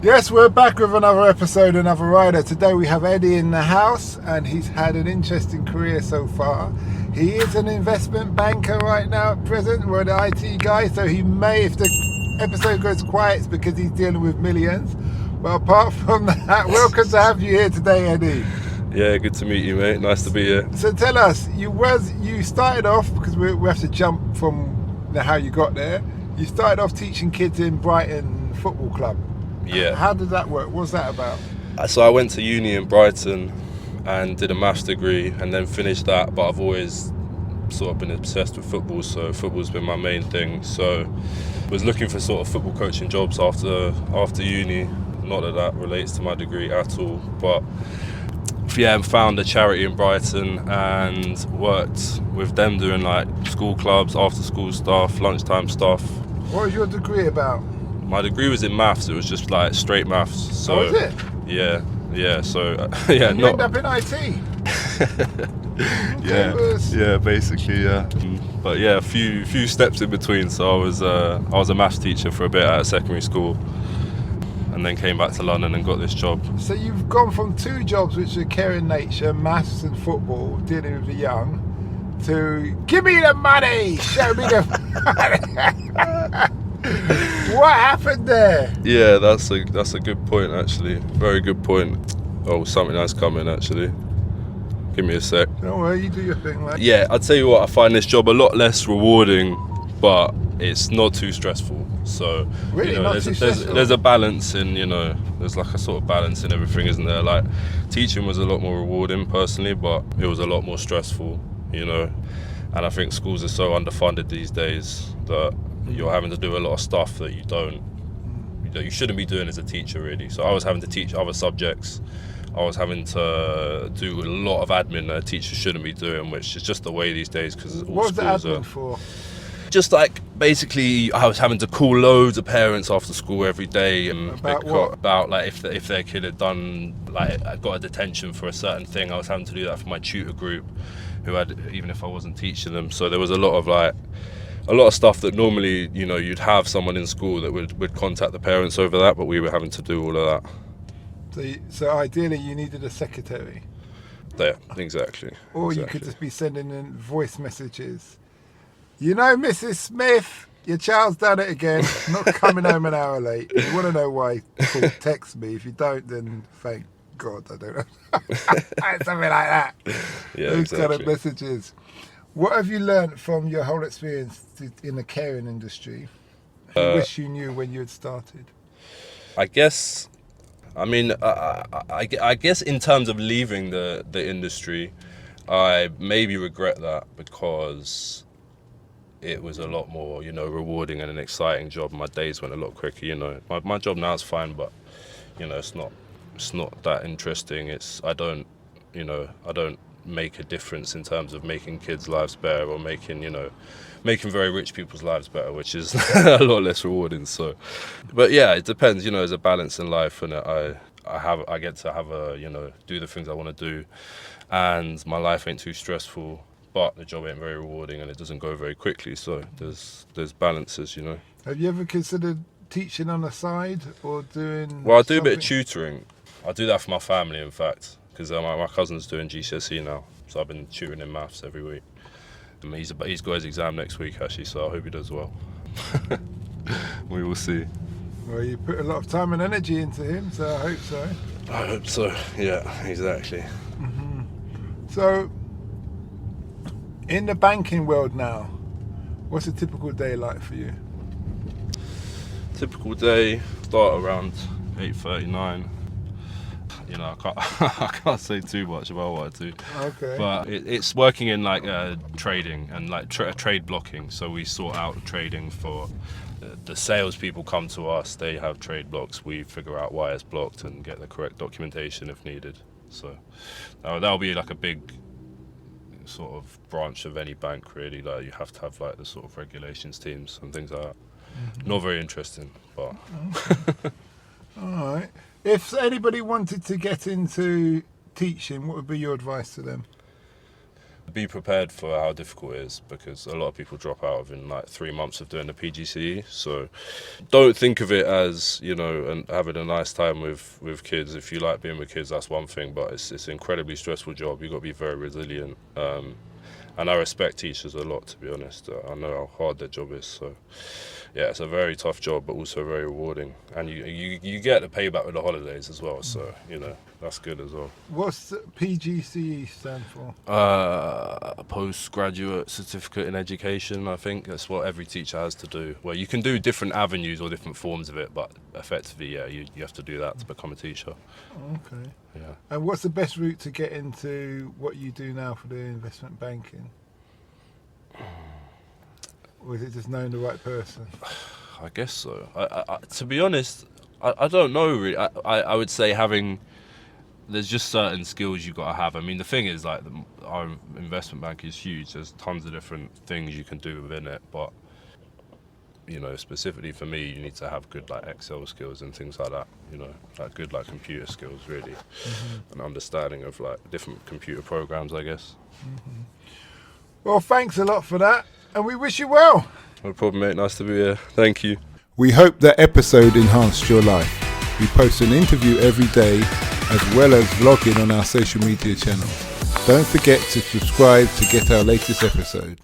Yes, we're back with another episode, another rider. Today we have Eddie in the house, and he's had an interesting career so far. He is an investment banker right now at present. We're an IT guy, so he may, if the episode goes quiet, it's because he's dealing with millions. But apart from that, welcome to have you here today, Eddie. Yeah, good to meet you, mate. Nice to be here. So tell us, you started off, because we have to jump from how you got there. You started off teaching kids in Brighton Football Club. Yeah. How did that work? What was that about? So I went to uni in Brighton and did a maths degree and then finished that, but I've always sort of been obsessed with football, so football's been my main thing. So I was looking for sort of football coaching jobs after uni. Not that that relates to my degree at all, but yeah, found a charity in Brighton and worked with them doing like school clubs, after school stuff, lunchtime stuff. What was your degree about? My degree was in maths. It was just like straight maths. So was it? Yeah. So yeah, you end up in IT. yeah, basically, yeah. But yeah, a few steps in between. So I was a maths teacher for a bit at a secondary school, and then came back to London and got this job. So you've gone from two jobs which are care in nature, maths and football, dealing with the young, to give me the money, show me the money. What happened there? Yeah, that's a good point, actually. Very good point. Oh, something that's coming, actually. Give me a sec. Don't worry, you do your thing, mate. Yeah, I'll tell you what, I find this job a lot less rewarding, but it's not too stressful. So, really, there's a balance in, there's like a sort of balance in everything, isn't there? Like, teaching was a lot more rewarding personally, but it was a lot more stressful, And I think schools are so underfunded these days that you're having to do a lot of stuff that you shouldn't be doing as a teacher, really. So I was having to teach other subjects. I was having to do a lot of admin that a teacher shouldn't be doing, which is just the way these days, because all what was schools the admin for? Just like, basically, I was having to call loads of parents after school every day and about like if their kid had done like got a detention for a certain thing. I was having to do that for my tutor group, who had, even if I wasn't teaching them. So there was a lot of stuff that normally, you'd have someone in school that would contact the parents over that, but we were having to do all of that. So ideally you needed a secretary. Yeah, exactly. Or you could just be sending in voice messages. Mrs. Smith, your child's done it again. Not coming home an hour late. You want to know why? Text me. If you don't, then thank God I don't know. Something like that. Yeah, Those exactly. kind of messages. What have you learned from your whole experience in the caring industry? You wish you knew when you had started. I guess in terms of leaving the industry, I maybe regret that, because it was a lot more, rewarding and an exciting job. My days went a lot quicker. My job now is fine, but it's not that interesting. I don't make a difference in terms of making kids' lives better or making very rich people's lives better, which is a lot less rewarding. So, but yeah, it depends. There's a balance in life, and I get to have do the things I want to do, and my life ain't too stressful, but the job ain't very rewarding and it doesn't go very quickly. So there's balances. Have you ever considered teaching on the side or doing? Well, I do a bit of tutoring. I do that for my family, in fact. Because my cousin's doing GCSE now, so I've been tutoring in maths every week. He's got his exam next week, actually, so I hope he does well. We will see. Well, you put a lot of time and energy into him, so I hope so. I hope so, yeah, exactly. Mm-hmm. So, in the banking world now, what's a typical day like for you? Typical day, start around 8:39. I can't say too much about what I do. Okay. But it's working in like trading and like trade blocking. So we sort out trading for the salespeople come to us. They have trade blocks. We figure out why it's blocked and get the correct documentation if needed. So that'll be like a big sort of branch of any bank, really. Like you have to have like the sort of regulations teams and things like that. Mm-hmm. Not very interesting, but. Okay. All right. If anybody wanted to get into teaching, what would be your advice to them? Be prepared for how difficult it is, because a lot of people drop out within like 3 months of doing the PGCE. So don't think of it as, you know, and having a nice time with kids. If you like being with kids, that's one thing, but it's an incredibly stressful job. You've got to be very resilient. And I respect teachers a lot, to be honest. I know how hard their job is. So yeah, it's a very tough job, but also very rewarding. And you get the payback with the holidays as well. So, you know, that's good as well. What's PGCE stand for? Postgraduate certificate in education, I think. That's what every teacher has to do. Well, you can do different avenues or different forms of it, but effectively, yeah, you have to do that to become a teacher. Okay. Yeah. And what's the best route to get into what you do now for the investment banking? Or is it just knowing the right person? I guess so. I to be honest, I don't know really. I would say there's just certain skills you've got to have. I mean, the thing is, like, our investment bank is huge. There's tons of different things you can do within it, but, you know, specifically for me, you need to have good, like, Excel skills and things like that, you know, like good, like, computer skills, really, and understanding of, like, different computer programs, I guess. Well, thanks a lot for that, and we wish you well. No problem, mate. Nice to be here. Thank you. We hope that episode enhanced your life. We post an interview every day, as well as vlogging on our social media channels. Don't forget to subscribe to get our latest episode.